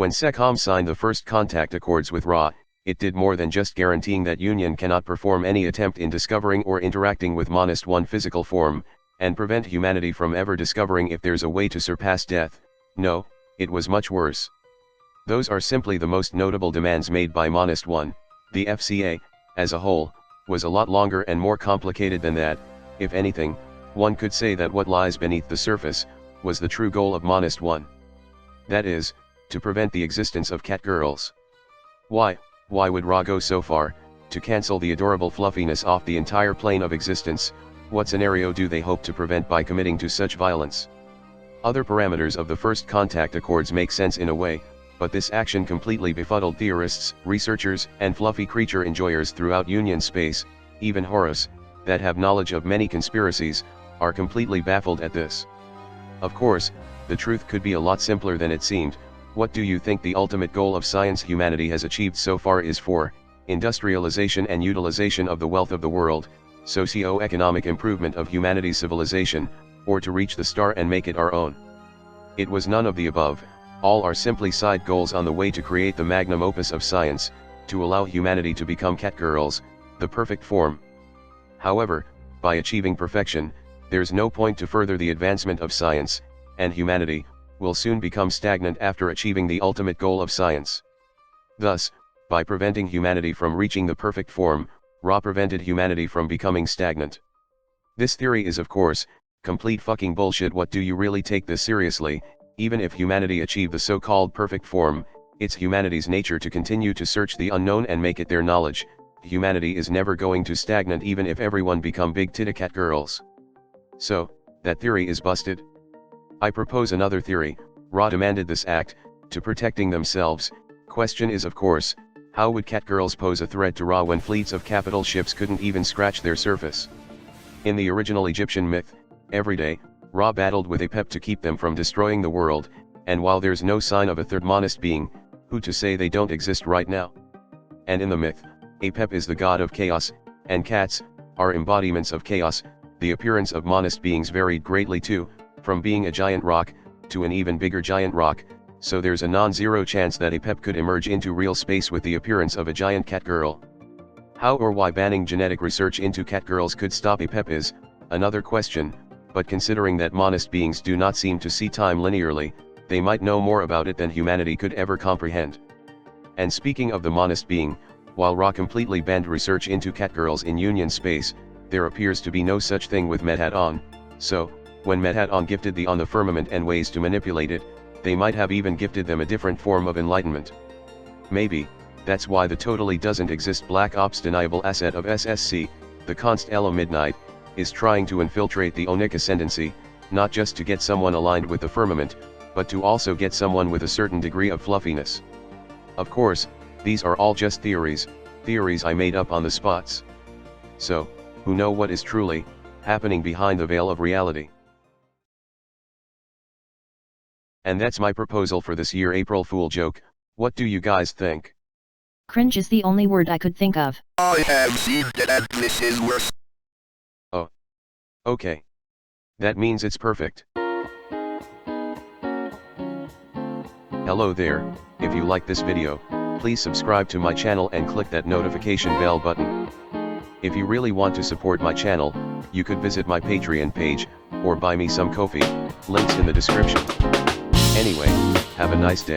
When SECOM signed the first contact accords with RA, it did more than just guaranteeing that Union cannot perform any attempt in discovering or interacting with -1 physical form, and prevent humanity from ever discovering if there's a way to surpass death. No, it was much worse. Those are simply the most notable demands made by -1. The FCA, as a whole, was a lot longer and more complicated than that. If anything, one could say that what lies beneath the surface was the true goal of -1. That is, to prevent the existence of catgirls. Why would Ra go so far, to cancel the adorable fluffiness off the entire plane of existence? What scenario do they hope to prevent by committing to such violence? Other parameters of the first contact accords make sense in a way, but this action completely befuddled theorists, researchers, and fluffy creature enjoyers throughout Union space. Even Horus, that have knowledge of many conspiracies, are completely baffled at this. Of course, the truth could be a lot simpler than it seemed. What do you think the ultimate goal of science humanity has achieved so far is for? Industrialization and utilization of the wealth of the world, socio-economic improvement of humanity's civilization, or to reach the star and make it our own? It was none of the above. All are simply side goals on the way to create the magnum opus of science, to allow humanity to become catgirls, the perfect form. However, by achieving perfection, there's no point to further the advancement of science, and humanity will soon become stagnant after achieving the ultimate goal of science. Thus, by preventing humanity from reaching the perfect form, Ra prevented humanity from becoming stagnant. This theory is, of course, complete fucking bullshit. What do you really take this seriously? Even if humanity achieve the so-called perfect form, it's humanity's nature to continue to search the unknown and make it their knowledge. Humanity is never going to stagnate even if everyone become big titty cat girls. So, that theory is busted. I propose another theory. Ra demanded this act, to protecting themselves. Question is, of course, how would catgirls pose a threat to Ra when fleets of capital ships couldn't even scratch their surface? In the original Egyptian myth, every day, Ra battled with Apep to keep them from destroying the world, and while there's no sign of a third monist being, who to say they don't exist right now? And in the myth, Apep is the god of chaos, and cats are embodiments of chaos. The appearance of monist beings varied greatly too, from being a giant rock, to an even bigger giant rock, so there's a non-zero chance that Apep could emerge into real space with the appearance of a giant catgirl. How or why banning genetic research into catgirls could stop Apep is another question, but considering that monist beings do not seem to see time linearly, they might know more about it than humanity could ever comprehend. And speaking of the monist being, while Ra completely banned research into catgirls in Union space, there appears to be no such thing with Medhat-On, so, when Medhat-On gifted the On the firmament and ways to manipulate it, they might have even gifted them a different form of enlightenment. Maybe, that's why the totally doesn't exist Black Ops deniable asset of SSC, the Constello Midnight, is trying to infiltrate the Onic ascendancy, not just to get someone aligned with the firmament, but to also get someone with a certain degree of fluffiness. Of course, these are all just theories I made up on the spots. So, who know what is truly happening behind the veil of reality? And that's my proposal for this year April Fool joke. What do you guys think? Cringe is the only word I could think of. I have seen that this is worse. Oh. Okay. That means it's perfect. Hello there, if you like this video, please subscribe to my channel and click that notification bell button. If you really want to support my channel, you could visit my Patreon page, or buy me some coffee, links in the description. Anyway, have a nice day.